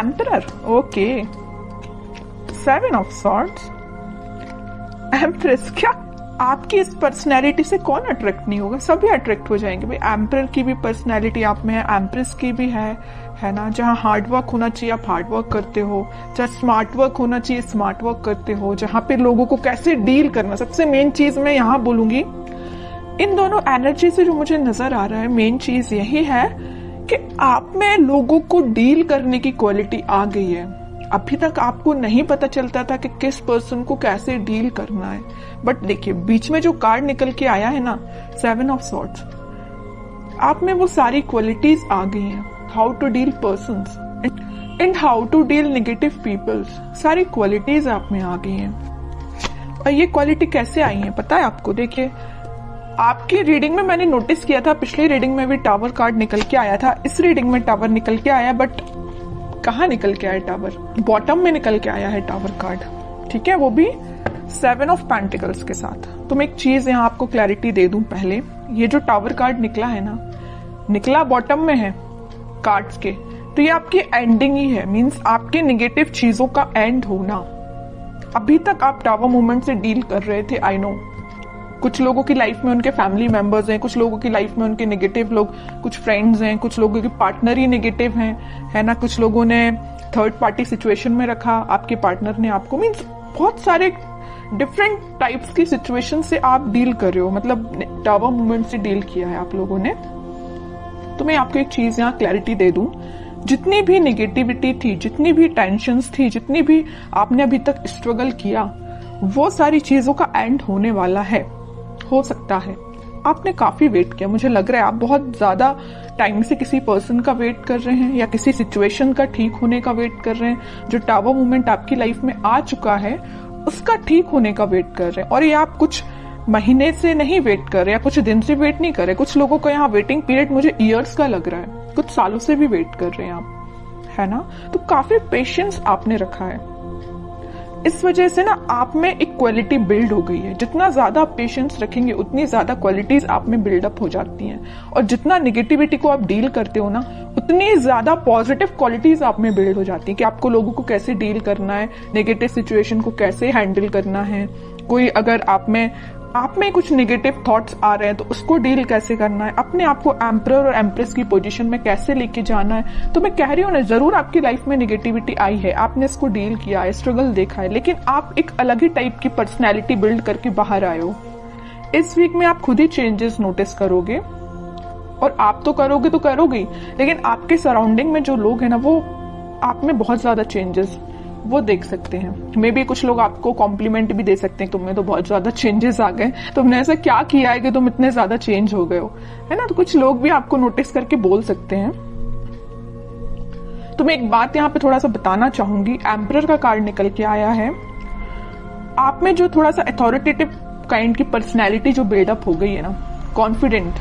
Emperor, okay. 7 of swords, empress. क्या आपकी इस पर्सनैलिटी से कौन अट्रैक्ट नहीं होगा? सभी अट्रैक्ट हो जाएंगे भाई। एम्परर की भी पर्सनैलिटी आप में है, एम्प्रेस की भी है ना। जहाँ हार्ड वर्क होना चाहिए आप हार्ड वर्क करते हो, जहाँ स्मार्ट वर्क होना चाहिए स्मार्ट वर्क करते हो, जहाँ पे लोगों को कैसे डील करना, सबसे मेन चीज मैं यहाँ बोलूंगी इन दोनों एनर्जी से जो मुझे नजर आ रहा है, मेन चीज यही है कि आप में लोगों को डील करने की क्वालिटी आ गई है। अभी तक आपको नहीं पता चलता था कि किस पर्सन को कैसे डील करना है, बट देखिए बीच में जो कार्ड निकल के आया है ना, 7 ऑफ सॉर्ड्स, आप में वो सारी क्वालिटीज आ गई हैं। How to deal persons and how to deal negative peoples, सारी क्वालिटीज आप में आ गई हैं। और ये क्वालिटी कैसे आई है पता है आपको? देखिए आपकी रीडिंग में मैंने नोटिस किया था, पिछली रीडिंग में भी टावर कार्ड निकल के आया था, इस रीडिंग में टावर निकल के आया, बट कहाँ निकल के आया टावर? बॉटम में निकल के आया है टावर कार्ड, ठीक है, वो भी 7 ऑफ पेंटिकल्स के साथ। तो मैं एक चीज यहाँ आपको क्लैरिटी दे दूं पहले, ये जो टावर कार्ड निकला है ना, निकला बॉटम में है कार्ड्स के, तो ये आपकी एंडिंग ही है, मींस आपके नेगेटिव चीजों का एंड होना। अभी तक आप टावर मूवमेंट से डील कर रहे थे, आई नो। कुछ लोगों की लाइफ में उनके फैमिली मेंबर्स हैं, कुछ लोगों की लाइफ में उनके नेगेटिव लोग, कुछ फ्रेंड्स हैं, कुछ लोगों के पार्टनर ही नेगेटिव हैं, है ना। कुछ लोगों ने थर्ड पार्टी सिचुएशन में रखा आपके पार्टनर ने आपको, मीन्स बहुत सारे डिफरेंट टाइप्स की सिचुएशन से आप डील कर रहे हो, मतलब टावर मूवमेंट से डील किया है आप लोगों ने। तो मैं आपको एक चीज यहाँ क्लैरिटी दे दूं, जितनी भी नेगेटिविटी थी, जितनी भी टेंशन्स थी, जितनी भी आपने अभी तक स्ट्रगल किया, वो सारी चीजों का एंड होने वाला है। हो सकता है आपने काफी वेट किया, मुझे लग रहा है आप बहुत ज्यादा टाइम से किसी पर्सन का वेट कर रहे हैं या किसी सिचुएशन का ठीक होने का वेट कर रहे हैं। जो टावर मूवमेंट आपकी लाइफ में आ चुका है उसका ठीक होने का वेट कर रहे हैं, और ये आप कुछ महीने से नहीं वेट कर रहे या कुछ दिन से वेट नहीं कर रहे। कुछ लोगों का यहाँ वेटिंग पीरियड मुझे ईयर्स का लग रहा है, कुछ सालों से भी वेट कर रहे हैं आप, है ना। तो काफी पेशेंस आपने रखा है, इस वजह से ना आप में एक क्वालिटी बिल्ड हो गई है। जितना ज्यादा आप पेशेंस रखेंगे उतनी ज्यादा क्वालिटीज आप में बिल्डअप हो जाती हैं, और जितना निगेटिविटी को आप डील करते हो ना, उतनी ज्यादा पॉजिटिव क्वालिटीज आप में बिल्ड हो जाती है कि आपको लोगों को कैसे डील करना है, नेगेटिव सिचुएशन को कैसे हैंडल करना है। कोई अगर आप में कुछ नेगेटिव थॉट्स आ रहे हैं तो उसको डील कैसे करना है, अपने आप को एम्परर और एम्प्रेस की पोजीशन में कैसे लेके जाना है। तो मैं कह रही हूँ ना, जरूर आपकी लाइफ में नेगेटिविटी आई है, आपने इसको डील किया है, स्ट्रगल देखा है, लेकिन आप एक अलग ही टाइप की पर्सनैलिटी बिल्ड करके बाहर आए हो। इस वीक में आप खुद ही चेंजेस नोटिस करोगे, और आप तो करोगे तो करोगे ही, लेकिन आपके सराउंडिंग में जो लोग हैं ना, वो आप में बहुत ज्यादा चेंजेस वो देख सकते हैं। मे बी कुछ लोग आपको कॉम्प्लीमेंट भी दे सकते हैं, तुम्हें तो बहुत ज्यादा चेंजेस आ गए, तुमने ऐसा क्या किया है कि तुम इतने ज्यादा चेंज हो गए हो, है ना। तो कुछ लोग भी आपको नोटिस करके बोल सकते हैं। तो मैं एक बात यहाँ पे थोड़ा सा बताना चाहूंगी, एम्परर का कार्ड निकल के आया है, आप में जो थोड़ा सा अथॉरिटेटिव काइंड की पर्सनैलिटी जो बिल्डअप हो गई है ना, कॉन्फिडेंट,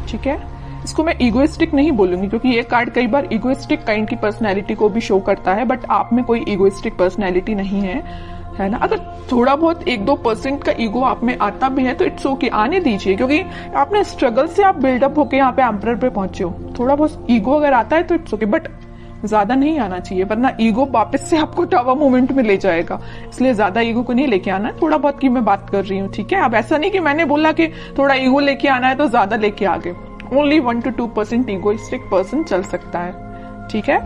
ठीक है। इसको मैं इगोइस्टिक नहीं बोलूंगी, क्योंकि ये कार्ड कई बार इगोइस्टिक काइंड की पर्सनैलिटी को भी शो करता है, बट आप में कोई इगोइस्टिक पर्सनैलिटी नहीं है ना। अगर थोड़ा बहुत 1-2% का ईगो आप में आता भी है तो इट्स ओके, आने दीजिए, क्योंकि आपने स्ट्रगल से आप बिल्डअप होके यहाँ पे एम्परर पे पहुंचे हो। थोड़ा बहुत ईगो अगर आता है तो इट्स ओके, बट ज्यादा नहीं आना चाहिए, वरना ईगो वापस से आपको टावर मूवमेंट में ले जाएगा। इसलिए ज्यादा ईगो को नहीं लेके आना है, थोड़ा बहुत की मैं बात कर रही हूँ, ठीक है। अब ऐसा नहीं कि मैंने बोला कि थोड़ा ईगो लेके आना है तो ज्यादा लेके आ गए। ओनली 1-2% ईगोइस्टिक पर्सन चल सकता है, ठीक है।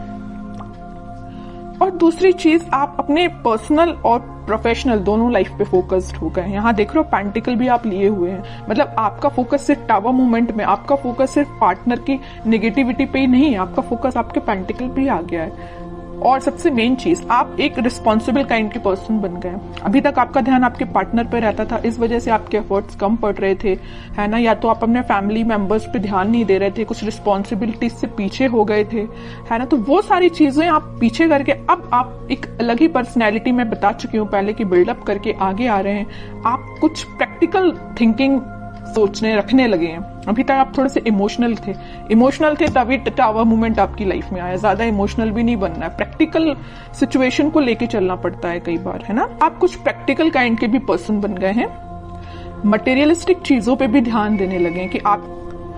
और दूसरी चीज, आप अपने पर्सनल और प्रोफेशनल दोनों लाइफ पे फोकस्ड हो गए। यहाँ देख रहे हो पेंटिकल भी आप लिए हुए हैं, मतलब आपका फोकस सिर्फ टावर मूवमेंट में, आपका फोकस सिर्फ पार्टनर की नेगेटिविटी पे ही नहीं है, आपका फोकस आपके पेंटिकल पे ही आ गया है। और सबसे मेन चीज, आप एक रिस्पॉन्सिबल काइंड के पर्सन बन गए। अभी तक आपका ध्यान आपके पार्टनर पे रहता था, इस वजह से आपके एफर्ट्स कम पड़ रहे थे, है ना। या तो आप अपने फैमिली मेंबर्स पे ध्यान नहीं दे रहे थे, कुछ रिस्पॉन्सिबिलिटीज से पीछे हो गए थे, है ना। तो वो सारी चीजें आप पीछे करके अब आप एक अलग ही पर्सनैलिटी में बता चुकी हूँ पहले की बिल्डअप करके आगे आ रहे हैं। आप कुछ प्रैक्टिकल थिंकिंग सोचने रखने लगे हैं। अभी तक आप थोड़े से इमोशनल थे तभी टावर मूवमेंट आपकी लाइफ में आया। ज्यादा इमोशनल भी नहीं बनना है, प्रैक्टिकल सिचुएशन को लेके चलना पड़ता है कई बार, है ना। आप कुछ प्रैक्टिकल काइंड के भी पर्सन बन गए हैं, मटेरियलिस्टिक चीजों पे भी ध्यान देने लगे हैं कि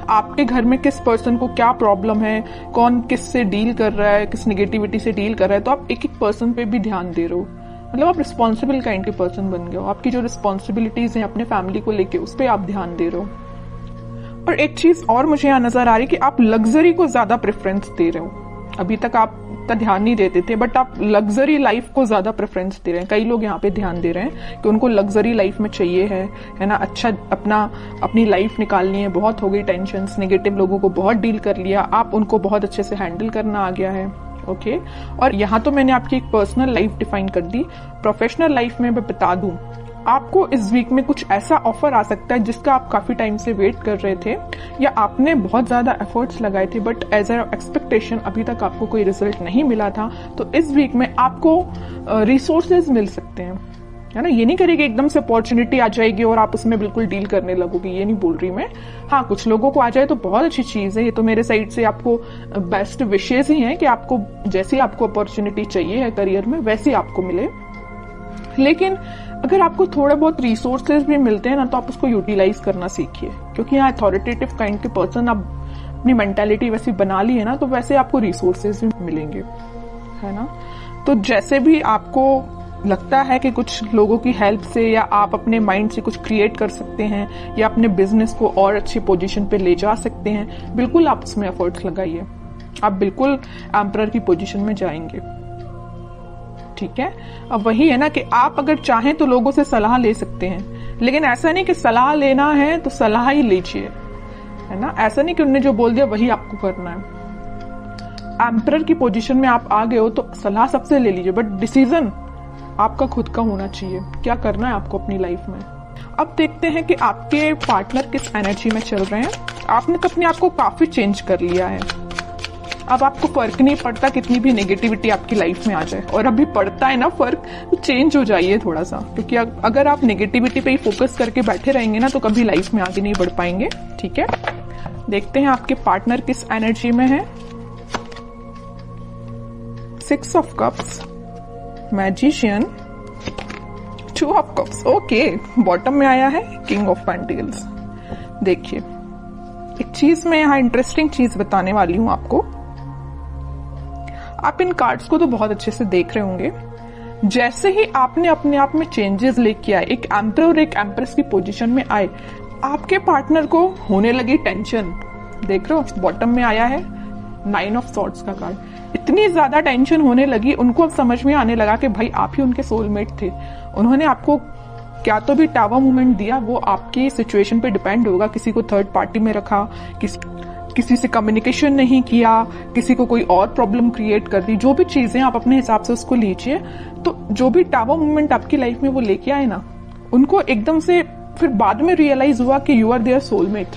आपके घर में किस पर्सन को क्या प्रॉब्लम है, कौन किस से डील कर रहा है, किस नेगेटिविटी से डील कर रहा है, तो आप एक एक पर्सन पे भी ध्यान दे रहे हो। मतलब आप रिस्पॉन्सिबल काइंड के पर्सन बन गए हो। आपकी जो रिस्पॉन्सिबिलिटीज हैं अपने फैमिली को लेके, उस पर आप ध्यान दे रहे हो। और एक चीज और मुझे यहाँ नजर आ रही है कि आप लग्जरी को ज्यादा प्रेफरेंस दे रहे हो। अभी तक आप इतना ध्यान नहीं देते थे, बट आप लग्जरी लाइफ को ज्यादा प्रेफरेंस दे रहे हैं। कई लोग यहाँ पे ध्यान दे रहे हैं कि उनको लग्जरी लाइफ में चाहिए है ना, अच्छा अपनी लाइफ निकालनी है। बहुत हो गई टेंशन, नेगेटिव लोगों को बहुत डील कर लिया, आप उनको बहुत अच्छे से हैंडल करना आ गया है। ओके और यहाँ तो मैंने आपकी एक पर्सनल लाइफ डिफाइन कर दी। प्रोफेशनल लाइफ में मैं बता दूं, आपको इस वीक में कुछ ऐसा ऑफर आ सकता है जिसका आप काफी टाइम से वेट कर रहे थे, या आपने बहुत ज्यादा एफर्ट्स लगाए थे बट एज अ एक्सपेक्टेशन अभी तक आपको कोई रिजल्ट नहीं मिला था। तो इस वीक में आपको रिसोर्सेज मिल सकते हैं, है ना। ये नहीं करेगी एकदम से अपॉर्चुनिटी आ जाएगी और आप उसमें बिल्कुल डील करने लगोगे, ये नहीं बोल रही मैं। हाँ, कुछ लोगों को आ जाए तो बहुत अच्छी चीज है। ये तो मेरे साइड से आपको बेस्ट विशेष ही है कि आपको जैसी आपको अपॉर्चुनिटी चाहिए है करियर में वैसी आपको मिले। लेकिन अगर आपको थोड़े बहुत रिसोर्सेज भी मिलते हैं ना, तो आप उसको यूटिलाइज करना सीखिए, क्योंकि यहाँ अथॉरिटेटिव काइंड के पर्सन आप अपनी मेंटालिटी वैसी बना ली है ना, तो वैसे आपको रिसोर्सेज भी मिलेंगे, है ना। तो जैसे भी आपको लगता है कि कुछ लोगों की हेल्प से या आप अपने माइंड से कुछ क्रिएट कर सकते हैं या अपने बिजनेस को और अच्छी पोजीशन पे ले जा सकते हैं, बिल्कुल आप उसमें एफर्ट्स लगाइए। आप बिल्कुल एम्परर की पोजीशन में जाएंगे, ठीक है। अब वही है ना कि आप अगर चाहें तो लोगों से सलाह ले सकते हैं, लेकिन ऐसा नहीं कि सलाह लेना है तो सलाह ही लीजिए, है ना। ऐसा नहीं कि उन्होंने जो बोल दिया वही आपको करना है। एम्परर की पोजीशन में आप आ गए हो तो सलाह सबसे ले लीजिए, बट डिसीजन आपका खुद का होना चाहिए, क्या करना है आपको अपनी लाइफ में। अब देखते हैं कि आपके पार्टनर किस एनर्जी में चल रहे हैं। आपने तो अपने आप को काफी चेंज कर लिया है। अब आपको फर्क नहीं पड़ता कितनी भी नेगेटिविटी आपकी लाइफ में आ जाए, और अभी पड़ता है ना फर्क, तो चेंज हो जाइए थोड़ा सा, क्योंकि अगर आप नेगेटिविटी पे ही फोकस करके बैठे रहेंगे ना, तो कभी लाइफ में आगे नहीं बढ़ पाएंगे, ठीक है। देखते हैं आपके पार्टनर किस एनर्जी में है। 6 of cups, magician, 2 of cups, okay. Bottom में आया है किंग ऑफ पेंटिकल्स। देखिए, एक चीज मैं यहाँ इंटरेस्टिंग चीज बताने वाली हूं आपको। आप इन कार्ड्स को तो बहुत अच्छे से देख रहे होंगे। जैसे ही आपने अपने आप में चेंजेस लेके आए, एक एम्परर और एक एम्प्रेस की पोजीशन में आए, आपके पार्टनर को होने लगी टेंशन। देख रहे हो, बॉटम में आया है 9 ऑफ सॉर्ड्स का कार्ड। इतनी ज्यादा टेंशन होने लगी, उनको अब समझ में आने लगा कि भाई आप ही उनके सोलमेट थे। उन्होंने आपको क्या तो भी टावर मूवमेंट दिया, वो आपकी सिचुएशन पे डिपेंड होगा। किसी को थर्ड पार्टी में रखा, किसी से कम्युनिकेशन नहीं किया, किसी को कोई और प्रॉब्लम क्रिएट कर दी, जो भी चीजें आप अपने हिसाब से उसको लीजिए। तो जो भी टावर मूवमेंट आपकी लाइफ में वो लेके आए ना, उनको एकदम से फिर बाद में रियलाइज हुआ कि यू आर देयर सोलमेट,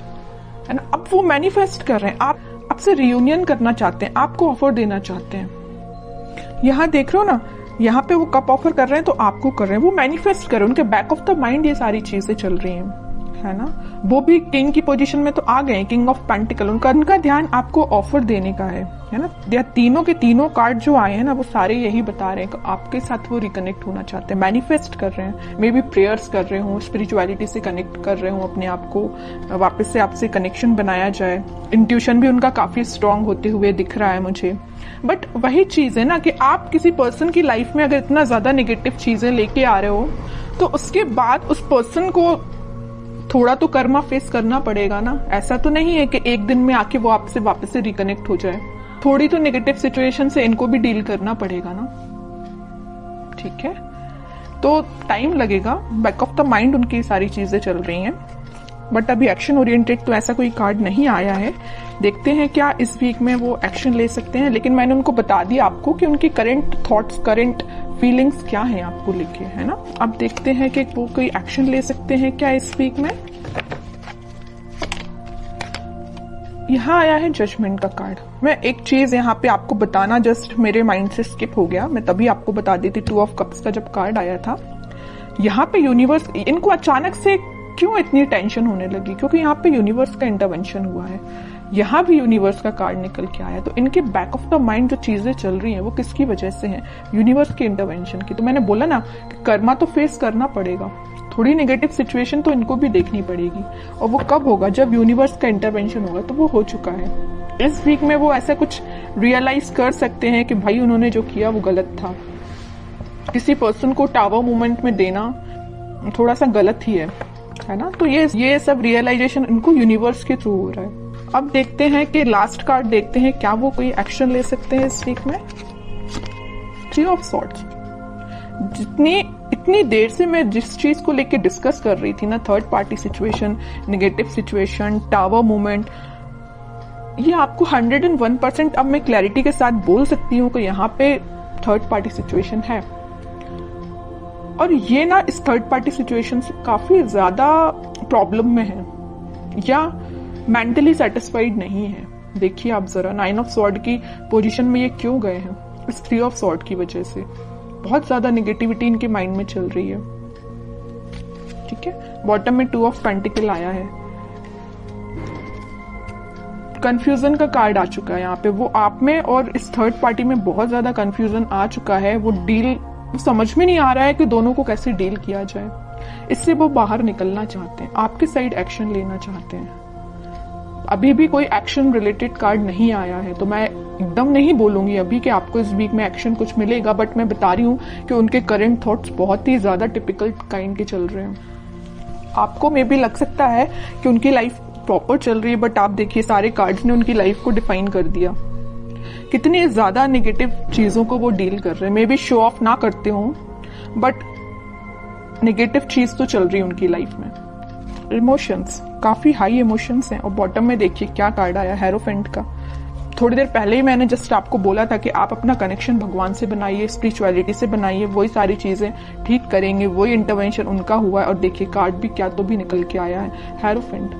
है ना। अब वो मैनिफेस्ट कर रहे हैं, आप आपसे रियूनियन करना चाहते हैं, आपको ऑफर देना चाहते हैं। यहाँ देख रहे हो ना, यहाँ पे वो कप ऑफर कर रहे हैं तो आपको कर रहे हैं, वो मैनिफेस्ट कर रहे हैं। उनके बैक ऑफ द माइंड ये सारी चीजें चल रही हैं, है ना। वो भी किंग की पोजीशन में तो आ गए, किंग ऑफ पेंटिकल। उनका ध्यान आपको ऑफर देने का है ना। या तीनों के तीनों कार्ड जो आए हैं ना, वो सारे यही बता रहे हैं कि आपके साथ वो रिकनेक्ट होना चाहते हैं, मैनिफेस्ट कर रहे हैं। मे बी प्रेयर्स कर रहे हो, स्पिरिचुअलिटी से कनेक्ट कर रहे हो, अपने आप को वापस से आपसे कनेक्शन बनाया जाए। इंट्यूशन भी उनका काफी स्ट्रांग होते हुए दिख रहा है मुझे। बट वही चीज है ना कि आप किसी पर्सन की लाइफ में अगर इतना ज्यादा नेगेटिव चीजें लेके आ रहे हो, तो उसके बाद उस पर्सन को थोड़ा तो कर्मा फेस करना पड़ेगा ना। ऐसा तो नहीं है कि एक दिन में आके वो आपसे वापस से रिकनेक्ट हो जाए। थोड़ी तो नेगेटिव सिचुएशन से इनको भी डील करना पड़ेगा ना, ठीक है। तो टाइम लगेगा, बैक ऑफ द माइंड उनकी सारी चीजें चल रही हैं, बट अभी एक्शन ओरिएंटेड तो ऐसा कोई कार्ड नहीं आया है। देखते हैं क्या इस वीक में वो एक्शन ले सकते हैं। लेकिन मैंने उनको बता दिया आपको कि उनकी करंट थॉट्स, करंट फीलिंग्स क्या हैं आपको लेके, है ना। अब देखते हैं कि वो कोई एक्शन ले सकते हैं क्या इस वीक में। यहाँ आया है जजमेंट का कार्ड। मैं एक चीज यहाँ पे आपको बताना जस्ट मेरे माइंड से स्किप हो गया, मैं तभी आपको बता देती। 2 ऑफ कप्स का जब कार्ड आया था, यहाँ पे यूनिवर्स, इनको अचानक से क्यों इतनी टेंशन होने लगी, क्योंकि यहाँ पे यूनिवर्स का इंटरवेंशन हुआ है। यहाँ भी यूनिवर्स का कार्ड निकल के आया, तो इनके बैक ऑफ द माइंड जो चीजें चल रही हैं वो किसकी वजह से हैं, यूनिवर्स के इंटरवेंशन की। तो मैंने बोला ना कि कर्मा तो फेस करना पड़ेगा, थोड़ी नेगेटिव सिचुएशन तो इनको भी देखनी पड़ेगी, और वो कब होगा, जब यूनिवर्स का इंटरवेंशन होगा। तो वो हो चुका है। इस वीक में वो ऐसा कुछ रियलाइज कर सकते हैं कि भाई उन्होंने जो किया वो गलत था। किसी पर्सन को टावर मूवमेंट में देना थोड़ा सा गलत ही है ना। तो ये सब रियलाइजेशन इनको यूनिवर्स के थ्रू हो रहा है। अब देखते हैं कि लास्ट कार्ड देखते हैं, क्या वो कोई एक्शन ले सकते हैं इस वीक में। 3 ऑफ सॉर्ड्स। इतनी देर से मैं जिस चीज को लेके डिस्कस कर रही थी ना, third party situation, negative situation, tower movement, ये आपको 101% अब मैं क्लैरिटी के साथ बोल सकती हूँ कि यहाँ पे थर्ड पार्टी सिचुएशन है। और ये ना इस थर्ड पार्टी सिचुएशन से काफी ज्यादा प्रॉब्लम में है या मेंटली सेटिस्फाइड नहीं है। देखिए आप जरा 9 ऑफ सॉर्ड की पोजीशन में ये क्यों गए हैं, इस 3 ऑफ सॉर्ड की वजह से। बहुत ज्यादा नेगेटिविटी इनके माइंड में चल रही है। ठीक है, बॉटम में 2 ऑफ पेंटिकल आया है। कंफ्यूजन का कार्ड आ चुका है यहाँ पे। वो आप में और इस थर्ड पार्टी में बहुत ज्यादा कंफ्यूजन आ चुका है। वो समझ में नहीं आ रहा है कि दोनों को कैसे डील किया जाए। इससे वो बाहर निकलना चाहते हैं, आपके साइड एक्शन लेना चाहते हैं। अभी भी कोई एक्शन रिलेटेड कार्ड नहीं आया है, तो मैं एकदम नहीं बोलूंगी अभी कि आपको इस वीक में एक्शन कुछ मिलेगा, बट मैं बता रही हूँ कि उनके करंट थॉट्स बहुत ही ज्यादा टिपिकल काइंड के चल रहे हैं। आपको मे भी लग सकता है कि उनकी लाइफ प्रॉपर चल रही है, बट आप देखिए सारे कार्ड्स ने उनकी लाइफ को डिफाइन कर दिया। कितनी ज्यादा नेगेटिव चीजों को वो डील कर रहे हैं। मे बी शो ऑफ ना करते हो, बट नेगेटिव चीज तो चल रही है उनकी लाइफ में। इमोशंस, काफी हाई इमोशंस हैं। और बॉटम में देखिए क्या कार्ड आया, हेरोफेंट का। थोड़ी देर पहले ही मैंने जस्ट आपको बोला था कि आप अपना कनेक्शन भगवान से बनाइए, स्पिरिचुअलिटी से बनाइए, वही सारी चीजें ठीक करेंगे, वही इंटरवेंशन उनका हुआ है। और देखिए कार्ड भी क्या तो भी निकल के आया है, हेरोफेंट।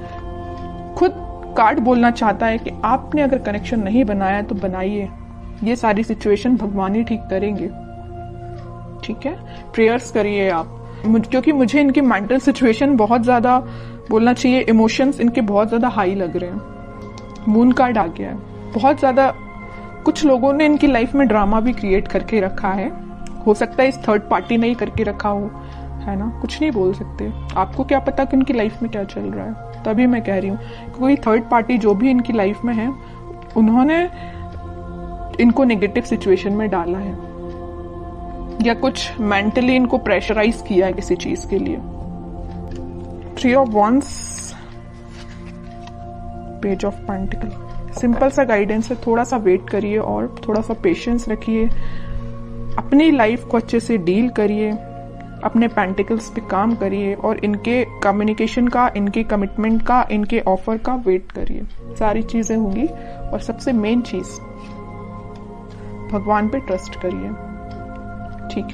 खुद कार्ड बोलना चाहता है कि आपने अगर कनेक्शन नहीं बनाया तो बनाइए, ये सारी सिचुएशन भगवान ही ठीक करेंगे। ठीक है, प्रेयर्स करिए आप, क्योंकि मुझे इनकी मेंटल सिचुएशन बहुत ज्यादा, बोलना चाहिए इमोशंस इनके बहुत ज्यादा हाई लग रहे हैं। मून कार्ड आ गया है। बहुत ज्यादा कुछ लोगों ने इनकी लाइफ में ड्रामा भी क्रिएट करके रखा है। हो सकता है इस थर्ड पार्टी ने ही करके रखा हो, है ना। कुछ नहीं बोल सकते, आपको क्या पता कि उनकी लाइफ में क्या चल रहा है। तभी मैं कह रही हूँ कोई थर्ड पार्टी जो भी इनकी लाइफ में है, उन्होंने इनको नेगेटिव सिचुएशन में डाला है या कुछ मेंटली इनको प्रेशराइज किया है किसी चीज के लिए। 3 of wands, page of pentacle. Simple सा गाइडेंस है, थोड़ा सा वेट करिए और थोड़ा सा पेशेंस रखिए। अपनी लाइफ को अच्छे से डील करिए, अपने पेंटिकल्स पे काम करिए और इनके कम्युनिकेशन का, इनके कमिटमेंट का, इनके ऑफर का वेट करिए। सारी चीजें होंगी। और सबसे मेन चीज, भगवान पे ट्रस्ट करिए। ठीक है।